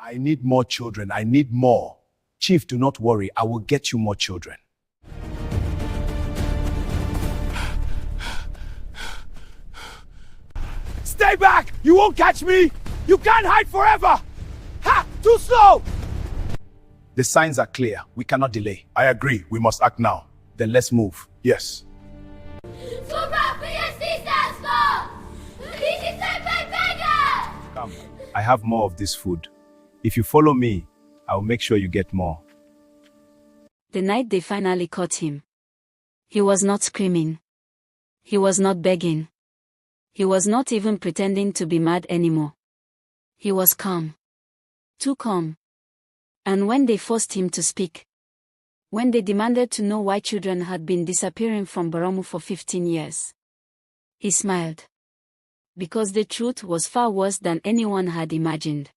I need more children. I need more. Chief, do not worry. I will get you more children. Stay back! You won't catch me! You can't hide forever! Ha! Too slow! The signs are clear. We cannot delay. I agree. We must act now. Then let's move. Yes. Come. I have more of this food. If you follow me, I will make sure you get more. The night they finally caught him. He was not screaming. He was not begging. He was not even pretending to be mad anymore. He was calm. Too calm. And when they forced him to speak, when they demanded to know why children had been disappearing from Baramu for 15 years, he smiled. Because the truth was far worse than anyone had imagined.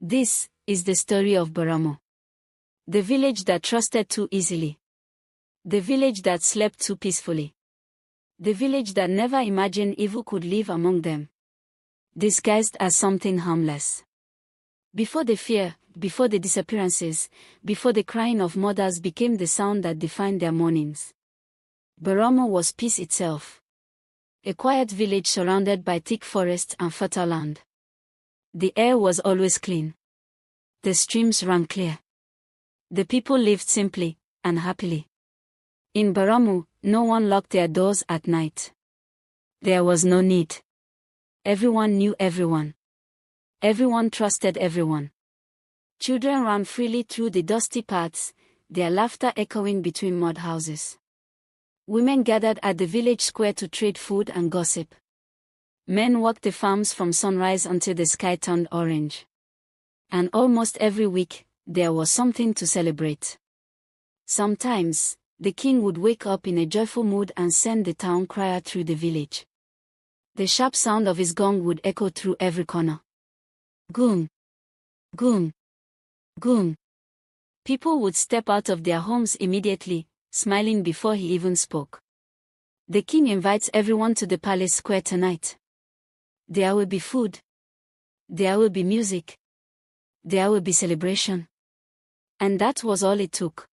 This is the story of Baramu. The village that trusted too easily. The village that slept too peacefully. The village that never imagined evil could live among them. Disguised as something harmless. Before the fear, before the disappearances, before the crying of mothers became the sound that defined their mornings, Baramu was peace itself. A quiet village surrounded by thick forests and fertile land. The air was always clean. The streams ran clear. The people lived simply and happily. In Baramu, no one locked their doors at night. There was no need. Everyone knew everyone. Everyone trusted everyone. Children ran freely through the dusty paths, their laughter echoing between mud houses. Women gathered at the village square to trade food and gossip. Men worked the farms from sunrise until the sky turned orange. And almost every week, there was something to celebrate. Sometimes, the king would wake up in a joyful mood and send the town crier through the village. The sharp sound of his gong would echo through every corner. Gung! Gung! Gung! People would step out of their homes immediately, smiling before he even spoke. The king invites everyone to the palace square tonight. There will be food. There will be music. There will be celebration. And that was all it took.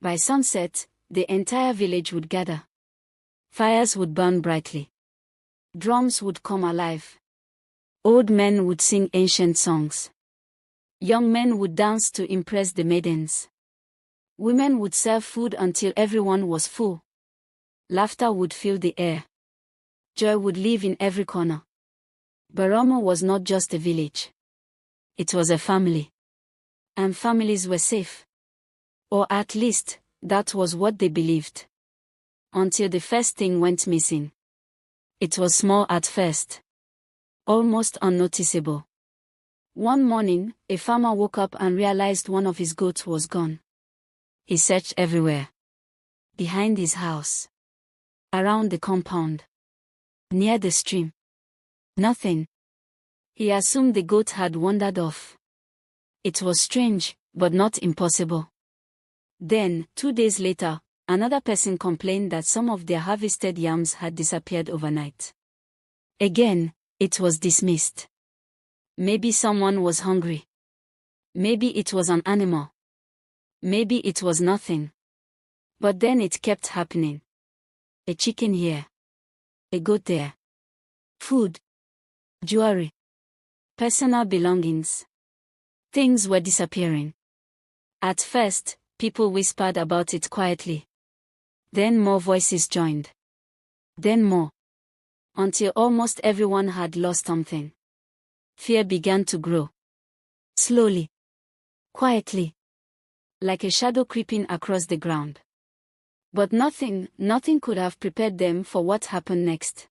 By sunset, the entire village would gather. Fires would burn brightly. Drums would come alive. Old men would sing ancient songs. Young men would dance to impress the maidens. Women would serve food until everyone was full. Laughter would fill the air. Joy would live in every corner. Baramu was not just a village. It was a family. And families were safe. Or at least, that was what they believed. Until the first thing went missing. It was small at first. Almost unnoticeable. One morning, a farmer woke up and realized one of his goats was gone. He searched everywhere. Behind his house. Around the compound. Near the stream. Nothing. He assumed the goat had wandered off. It was strange, but not impossible. Then, 2 days later, another person complained that some of their harvested yams had disappeared overnight. Again, it was dismissed. Maybe someone was hungry. Maybe it was an animal. Maybe it was nothing. But then it kept happening. A chicken here. A goat there. Food. Jewelry. Personal belongings. Things were disappearing. At first, people whispered about it quietly. Then more voices joined. Then more. Until almost everyone had lost something. Fear began to grow. Slowly. Quietly. Like a shadow creeping across the ground. But nothing could have prepared them for what happened next.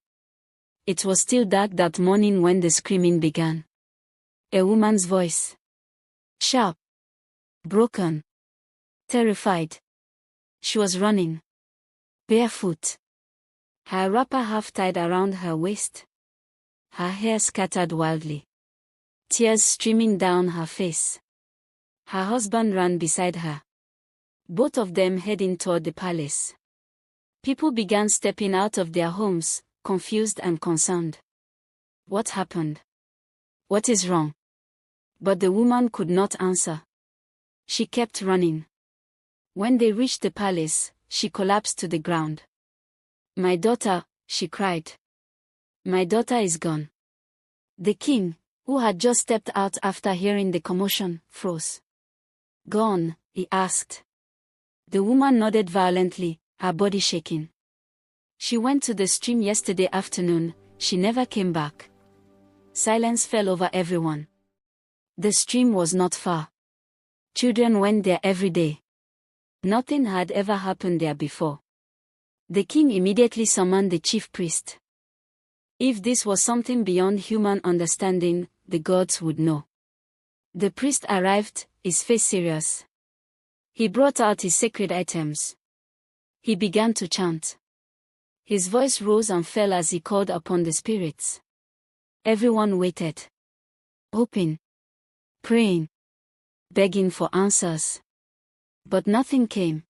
It was still dark that morning when the screaming began. A woman's voice. Sharp. Broken. Terrified. She was running. Barefoot. Her wrapper half tied around her waist. Her hair scattered wildly. Tears streaming down her face. Her husband ran beside her. Both of them heading toward the palace. People began stepping out of their homes, confused and concerned. What happened? What is wrong? But the woman could not answer. She kept running. When they reached the palace, she collapsed to the ground. "My daughter," she cried. "My daughter is gone." The king, who had just stepped out after hearing the commotion, froze. "Gone?" he asked. The woman nodded violently, her body shaking. "She went to the stream yesterday afternoon, she never came back." Silence fell over everyone. The stream was not far. Children went there every day. Nothing had ever happened there before. The king immediately summoned the chief priest. If this was something beyond human understanding, the gods would know. The priest arrived, his face serious. He brought out his sacred items. He began to chant. His voice rose and fell as he called upon the spirits. Everyone waited. Hoping. Praying. Begging for answers. But nothing came.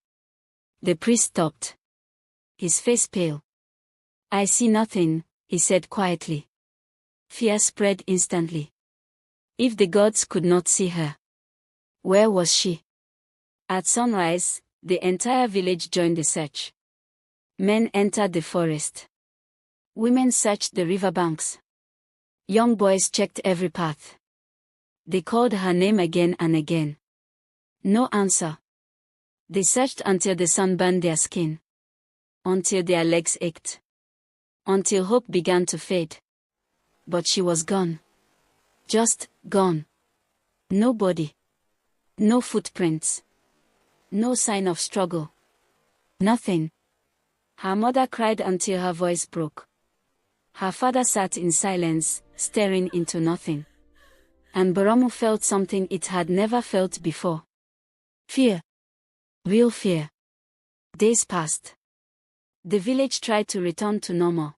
The priest stopped. His face pale. "I see nothing," he said quietly. Fear spread instantly. If the gods could not see her, where was she? At sunrise, the entire village joined the search. Men entered the forest. Women searched the riverbanks. Young boys checked every path. They called her name again and again. No answer. They searched until the sun burned their skin. Until their legs ached. Until hope began to fade. But she was gone. Just gone. No body. No footprints. No sign of struggle. Nothing. Her mother cried until her voice broke. Her father sat in silence, staring into nothing. And Baramu felt something it had never felt before. Fear. Real fear. Days passed. The village tried to return to normal.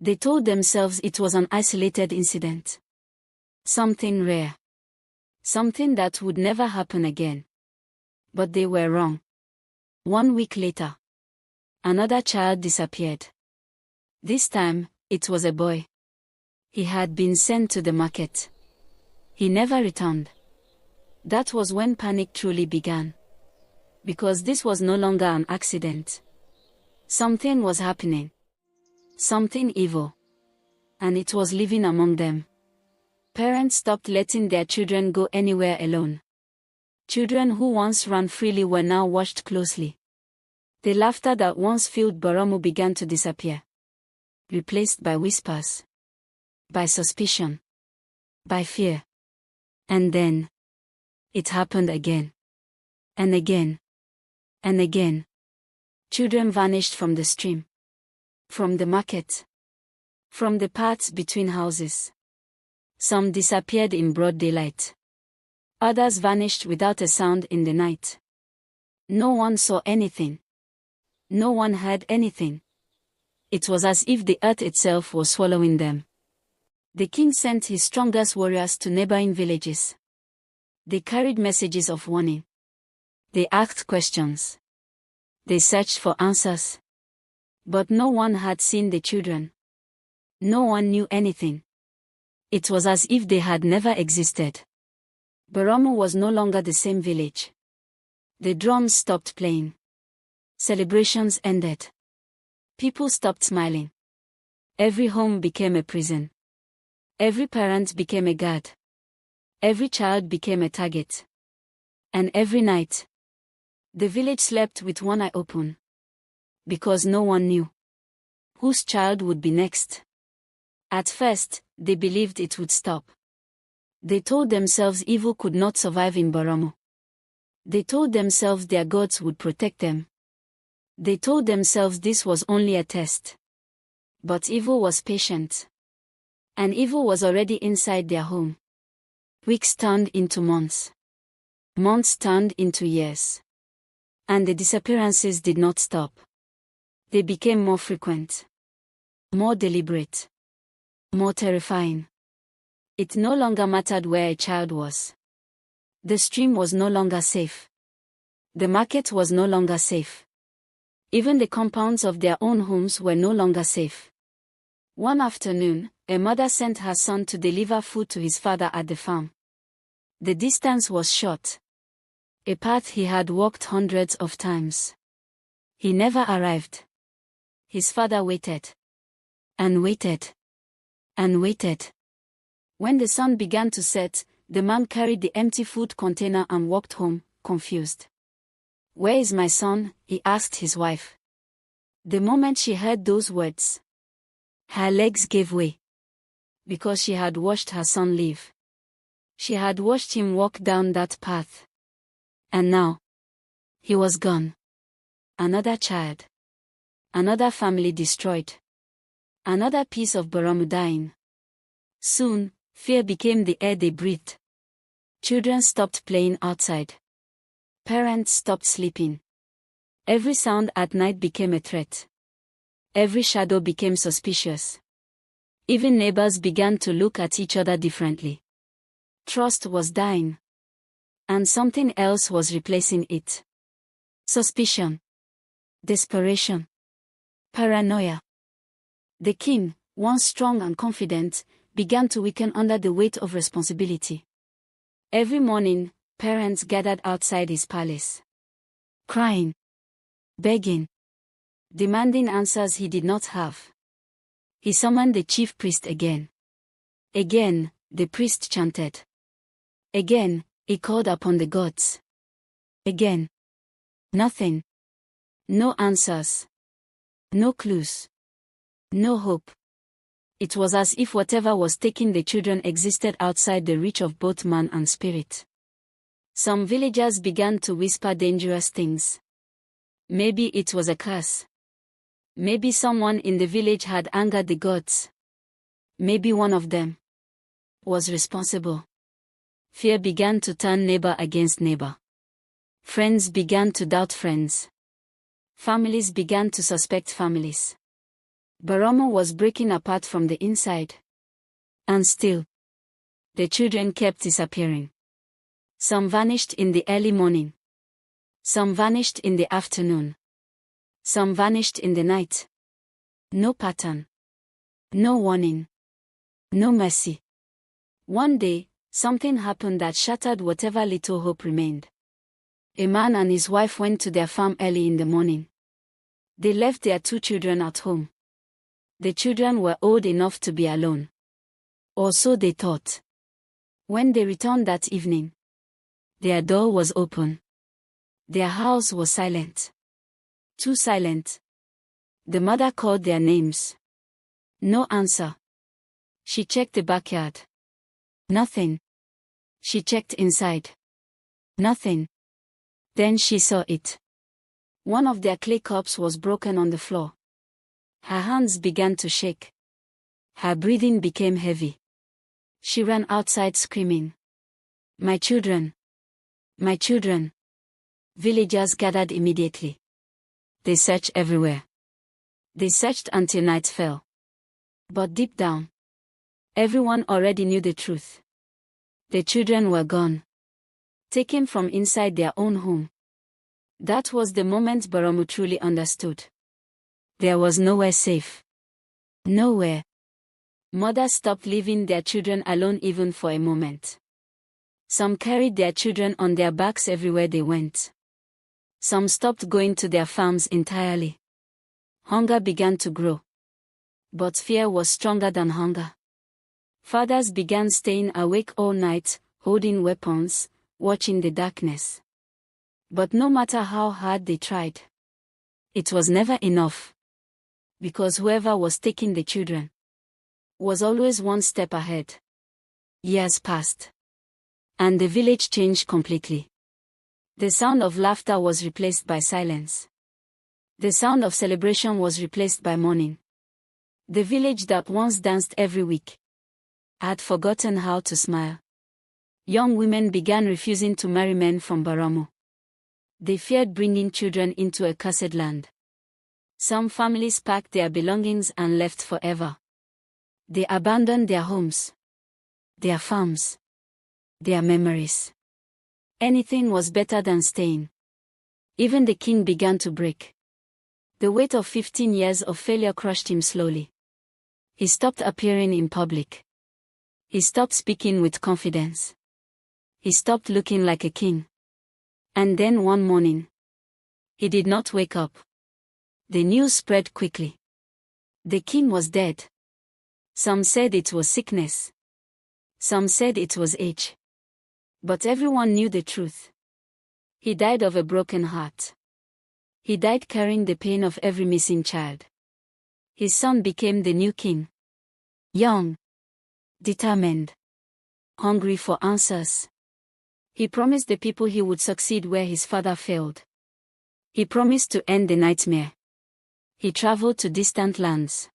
They told themselves it was an isolated incident. Something rare. Something that would never happen again. But they were wrong. 1 week later, another child disappeared. This time, it was a boy. He had been sent to the market. He never returned. That was when panic truly began. Because this was no longer an accident. Something was happening. Something evil. And it was living among them. Parents stopped letting their children go anywhere alone. Children who once ran freely were now watched closely. The laughter that once filled Baramu began to disappear. Replaced by whispers. By suspicion. By fear. And then, it happened again. And again. And again. Children vanished from the stream. From the market. From the paths between houses. Some disappeared in broad daylight. Others vanished without a sound in the night. No one saw anything. No one heard anything. It was as if the earth itself was swallowing them. The king sent his strongest warriors to neighboring villages. They carried messages of warning. They asked questions. They searched for answers. But no one had seen the children. No one knew anything. It was as if they had never existed. Baramu was no longer the same village. The drums stopped playing. Celebrations ended. People stopped smiling. Every home became a prison. Every parent became a guard. Every child became a target. And every night, the village slept with one eye open. Because no one knew whose child would be next. At first, they believed it would stop. They told themselves evil could not survive in Baramu. They told themselves their gods would protect them. They told themselves this was only a test. But evil was patient. And evil was already inside their home. Weeks turned into months. Months turned into years. And the disappearances did not stop. They became more frequent. More deliberate. More terrifying. It no longer mattered where a child was. The stream was no longer safe. The market was no longer safe. Even the compounds of their own homes were no longer safe. One afternoon, a mother sent her son to deliver food to his father at the farm. The distance was short. A path he had walked hundreds of times. He never arrived. His father waited. And waited. And waited. When the sun began to set, the man carried the empty food container and walked home, confused. "Where is my son?" he asked his wife. The moment she heard those words, her legs gave way. Because she had watched her son leave. She had watched him walk down that path. And now, he was gone. Another child. Another family destroyed. Another piece of Baramu dying. Soon, fear became the air they breathed. Children stopped playing outside. Parents stopped sleeping. Every sound at night became a threat. Every shadow became suspicious. Even neighbors began to look at each other differently. Trust was dying. And something else was replacing it. Suspicion. Desperation. Paranoia. The king, once strong and confident, began to weaken under the weight of responsibility. Every morning, parents gathered outside his palace. Crying. Begging. Demanding answers he did not have. He summoned the chief priest again. Again, the priest chanted. Again, he called upon the gods. Again. Nothing. No answers. No clues. No hope. It was as if whatever was taking the children existed outside the reach of both man and spirit. Some villagers began to whisper dangerous things. Maybe it was a curse. Maybe someone in the village had angered the gods. Maybe one of them was responsible. Fear began to turn neighbor against neighbor. Friends began to doubt friends. Families began to suspect families. Baramu was breaking apart from the inside. And still, the children kept disappearing. Some vanished in the early morning. Some vanished in the afternoon. Some vanished in the night. No pattern. No warning. No mercy. One day, something happened that shattered whatever little hope remained. A man and his wife went to their farm early in the morning. They left their 2 children at home. The children were old enough to be alone. Or so they thought. When they returned that evening, their door was open. Their house was silent. Too silent. The mother called their names. No answer. She checked the backyard. Nothing. She checked inside. Nothing. Then she saw it. One of their clay cups was broken on the floor. Her hands began to shake. Her breathing became heavy. She ran outside screaming. "My children! My children!" Villagers gathered immediately. They searched everywhere. They searched until night fell. But deep down, everyone already knew the truth. The children were gone. Taken from inside their own home. That was the moment Baramu truly understood. There was nowhere safe. Nowhere. Mothers stopped leaving their children alone even for a moment. Some carried their children on their backs everywhere they went. Some stopped going to their farms entirely. Hunger began to grow. But fear was stronger than hunger. Fathers began staying awake all night, holding weapons, watching the darkness. But no matter how hard they tried, it was never enough. Because whoever was taking the children was always one step ahead. Years passed. And the village changed completely. The sound of laughter was replaced by silence. The sound of celebration was replaced by mourning. The village that once danced every week had forgotten how to smile. Young women began refusing to marry men from Baramu. They feared bringing children into a cursed land. Some families packed their belongings and left forever. They abandoned their homes, their farms, their memories. Anything was better than staying. Even the king began to break. The weight of 15 years of failure crushed him slowly. He stopped appearing in public. He stopped speaking with confidence. He stopped looking like a king. And then one morning, he did not wake up. The news spread quickly. The king was dead. Some said it was sickness. Some said it was age. But everyone knew the truth. He died of a broken heart. He died carrying the pain of every missing child. His son became the new king. Young, determined, hungry for answers. He promised the people he would succeed where his father failed. He promised to end the nightmare. He traveled to distant lands.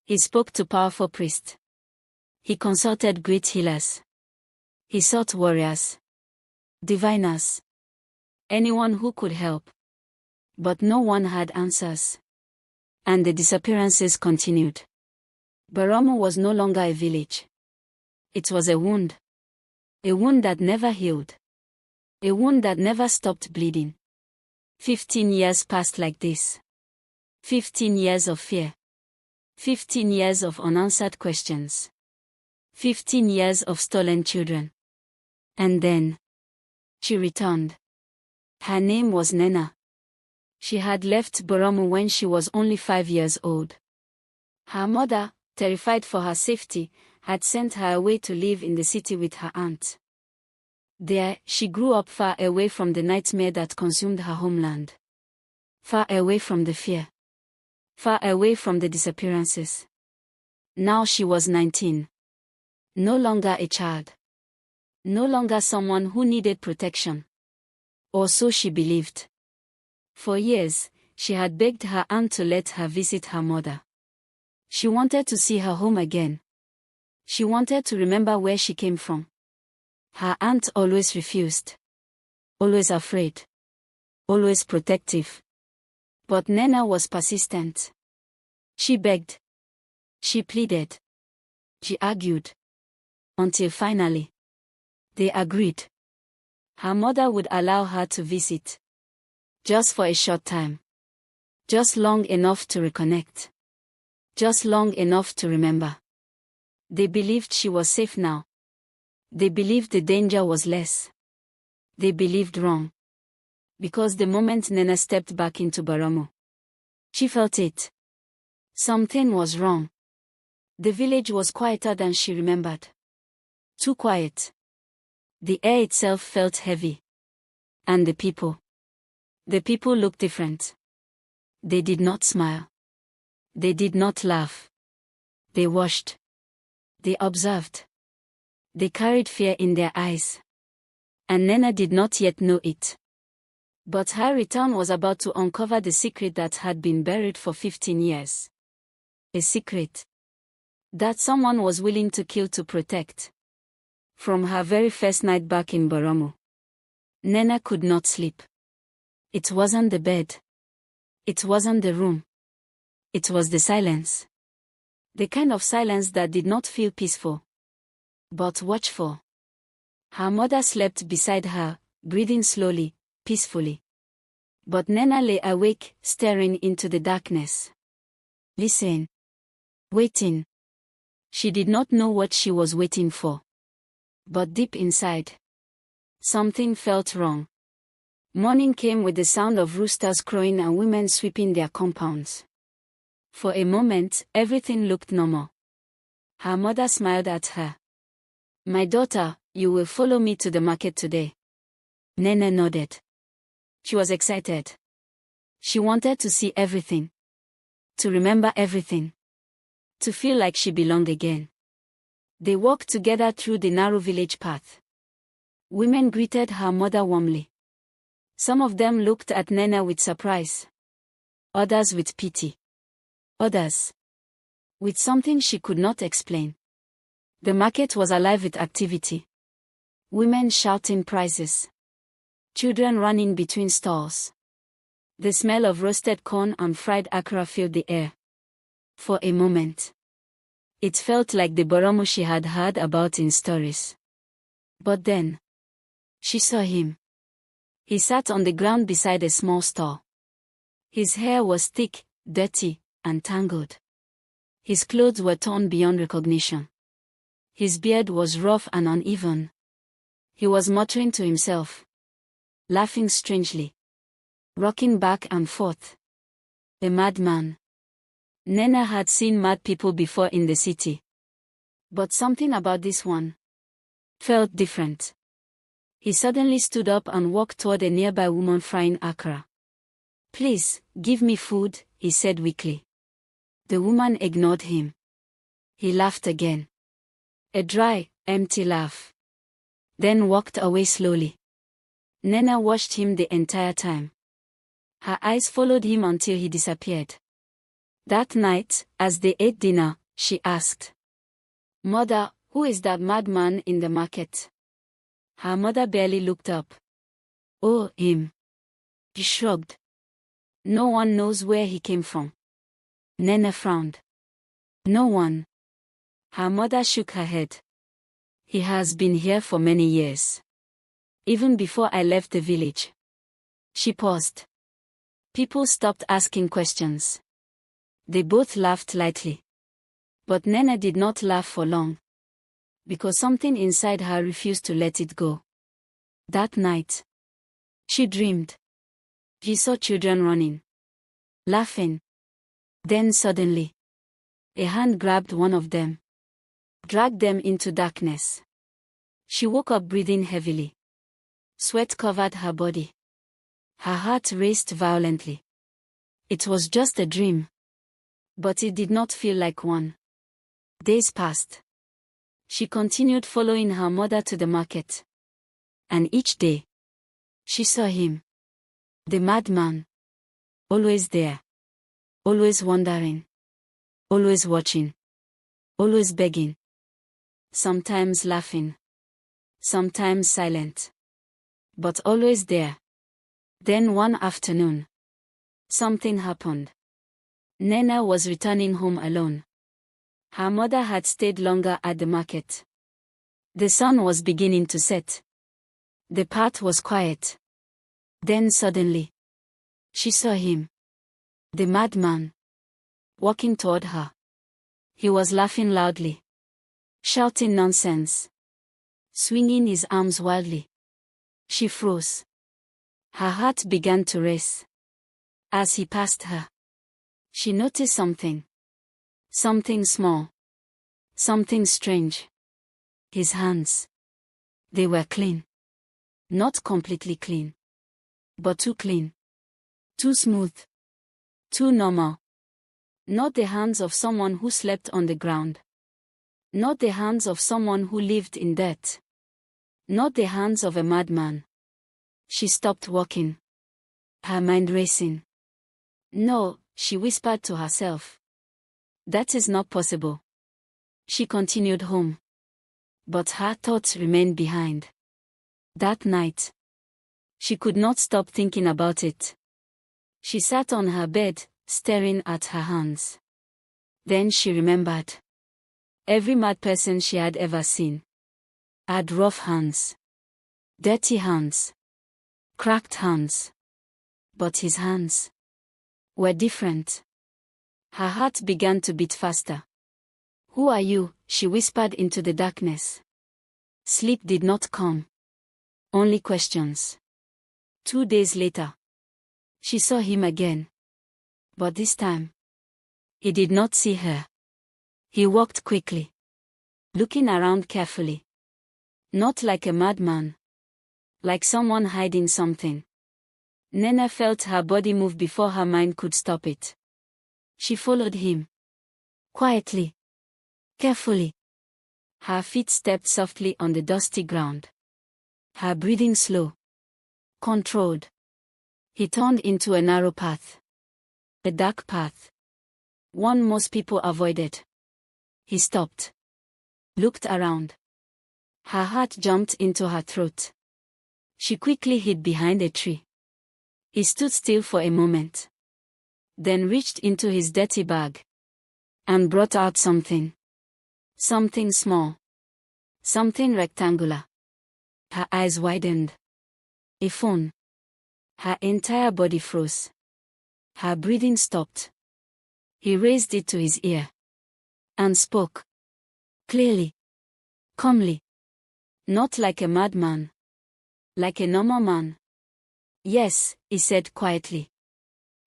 He spoke to powerful priests. He consulted great healers. He sought warriors, diviners, anyone who could help. But no one had answers. And the disappearances continued. Baramu was no longer a village. It was a wound. A wound that never healed. A wound that never stopped bleeding. 15 years passed like this. 15 years of fear. 15 years of unanswered questions. 15 years of stolen children. And then, she returned. Her name was Nena. She had left Baramu when she was only 5 years old. Her mother, terrified for her safety, had sent her away to live in the city with her aunt. There, she grew up far away from the nightmare that consumed her homeland. Far away from the fear. Far away from the disappearances. Now she was 19. No longer a child. No longer someone who needed protection. Or so she believed. For years, she had begged her aunt to let her visit her mother. She wanted to see her home again. She wanted to remember where she came from. Her aunt always refused. Always afraid. Always protective. But Nena was persistent. She begged. She pleaded. She argued. Until finally, they agreed. Her mother would allow her to visit. Just for a short time. Just long enough to reconnect. Just long enough to remember. They believed she was safe now. They believed the danger was less. They believed wrong. Because the moment Nena stepped back into Baramu, she felt it. Something was wrong. The village was quieter than she remembered. Too quiet. The air itself felt heavy. And the people looked different. They did not smile. They did not laugh. They watched. They observed. They carried fear in their eyes. And Nena did not yet know it. But her return was about to uncover the secret that had been buried for 15 years. A secret that someone was willing to kill to protect. From her very first night back in Baramu, Nena could not sleep. It wasn't the bed. It wasn't the room. It was the silence. The kind of silence that did not feel peaceful, but watchful. Her mother slept beside her, breathing slowly, peacefully. But Nena lay awake, staring into the darkness. Listening. Waiting. She did not know what she was waiting for. But deep inside, something felt wrong. Morning came with the sound of roosters crowing and women sweeping their compounds. For a moment, everything looked normal. Her mother smiled at her. "My daughter, you will follow me to the market today." Nene nodded. She was excited. She wanted to see everything. To remember everything. To feel like she belonged again. They walked together through the narrow village path. Women greeted her mother warmly. Some of them looked at Nena with surprise. Others with pity. Others with something she could not explain. The market was alive with activity. Women shouting prices. Children running between stalls. The smell of roasted corn and fried akra filled the air. For a moment, it felt like the Baramu she had heard about in stories. But then, she saw him. He sat on the ground beside a small stall. His hair was thick, dirty, and tangled. His clothes were torn beyond recognition. His beard was rough and uneven. He was muttering to himself, laughing strangely, rocking back and forth. A madman. Nena had seen mad people before in the city. But something about this one felt different. He suddenly stood up and walked toward a nearby woman frying akara. "Please, give me food," he said weakly. The woman ignored him. He laughed again. A dry, empty laugh. Then walked away slowly. Nena watched him the entire time. Her eyes followed him until he disappeared. That night, as they ate dinner, she asked, "Mother, who is that madman in the market?" Her mother barely looked up. "Oh, him." He shrugged. "No one knows where he came from." Nena frowned. "No one." Her mother shook her head. "He has been here for many years. Even before I left the village." She paused. People stopped asking questions. They both laughed lightly. But Nena did not laugh for long. Because something inside her refused to let it go. That night, she dreamed. She saw children running, laughing. Then suddenly, a hand grabbed one of them, dragged them into darkness. She woke up breathing heavily. Sweat covered her body. Her heart raced violently. It was just a dream. But it did not feel like one. Days passed. She continued following her mother to the market. And each day, she saw him. The madman. Always there. Always wandering. Always watching. Always begging. Sometimes laughing. Sometimes silent. But always there. Then one afternoon, something happened. Nena was returning home alone. Her mother had stayed longer at the market. The sun was beginning to set. The path was quiet. Then suddenly, she saw him. The madman. Walking toward her. He was laughing loudly. Shouting nonsense. Swinging his arms wildly. She froze. Her heart began to race. As he passed her, she noticed something. Something small. Something strange. His hands. They were clean. Not completely clean. But too clean. Too smooth. Too normal. Not the hands of someone who slept on the ground. Not the hands of someone who lived in dirt. Not the hands of a madman. She stopped walking. Her mind racing. No, she whispered to herself. That is not possible. She continued home. But her thoughts remained behind. That night, she could not stop thinking about it. She sat on her bed, staring at her hands. Then she remembered. Every mad person she had ever seen had rough hands. Dirty hands. Cracked hands. But his hands were different. Her heart began to beat faster. "Who are you?" she whispered into the darkness. Sleep did not come. Only questions. 2 days later, she saw him again. But this time, he did not see her. He walked quickly, looking around carefully. Not like a madman. Like someone hiding something. Nena felt her body move before her mind could stop it. She followed him. Quietly. Carefully. Her feet stepped softly on the dusty ground. Her breathing slow. Controlled. He turned into a narrow path. A dark path. One most people avoided. He stopped. Looked around. Her heart jumped into her throat. She quickly hid behind a tree. He stood still for a moment. Then reached into his dirty bag. And brought out something. Something small. Something rectangular. Her eyes widened. A phone. Her entire body froze. Her breathing stopped. He raised it to his ear. And spoke. Clearly. Calmly. Not like a madman. Like a normal man. Yes, he said quietly.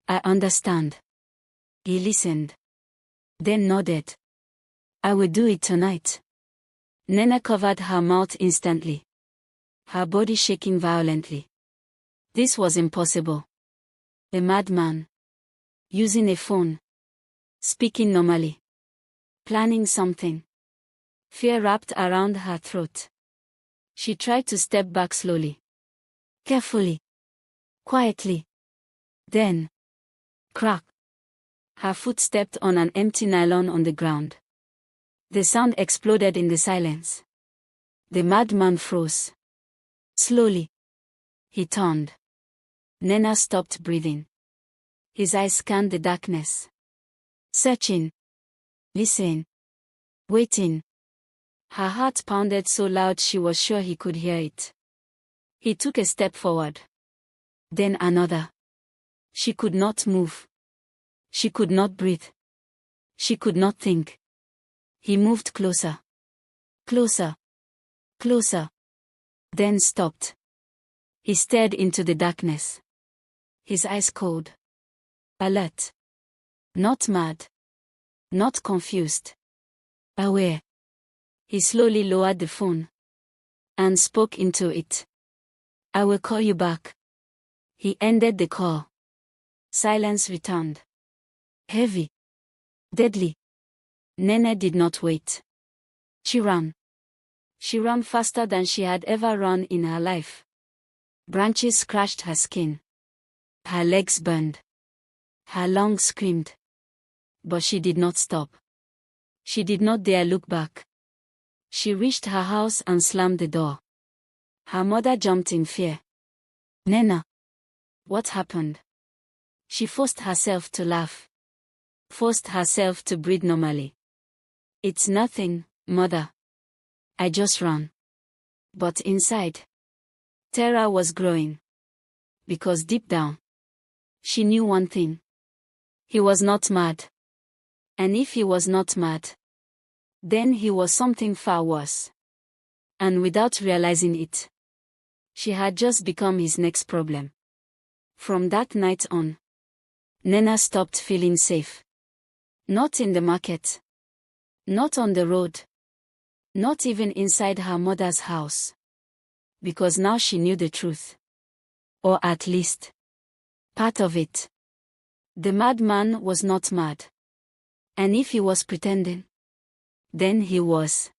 I understand. He listened. Then nodded. I will do it tonight. Nena covered her mouth instantly. Her body shaking violently. This was impossible. A madman. Using a phone. Speaking normally. Planning something. Fear wrapped around her throat. She tried to step back slowly. Carefully. Quietly. Then. Crack. Her foot stepped on an empty nylon on the ground. The sound exploded in the silence. The madman froze. Slowly. He turned. Nena stopped breathing. His eyes scanned the darkness. Searching. Listening. Waiting. Her heart pounded so loud she was sure he could hear it. He took a step forward. Then another. She could not move. She could not breathe. She could not think. He moved closer. Closer. Closer. Then stopped. He stared into the darkness. His eyes cold. Alert. Not mad. Not confused. Aware. He slowly lowered the phone. And spoke into it. I will call you back. He ended the call. Silence returned. Heavy. Deadly. Nene did not wait. She ran. She ran faster than she had ever run in her life. Branches scratched her skin. Her legs burned. Her lungs screamed. But she did not stop. She did not dare look back. She reached her house and slammed the door. Her mother jumped in fear. Nena. What happened? She forced herself to laugh. Forced herself to breathe normally. It's nothing, mother. I just ran. But inside, terror was growing. Because deep down, she knew one thing. He was not mad. And if he was not mad, then he was something far worse. And without realizing it, she had just become his next problem. From that night on, Nena stopped feeling safe. Not in the market. Not on the road. Not even inside her mother's house. Because now she knew the truth. Or at least, part of it. The madman was not mad. And if he was pretending, then he was.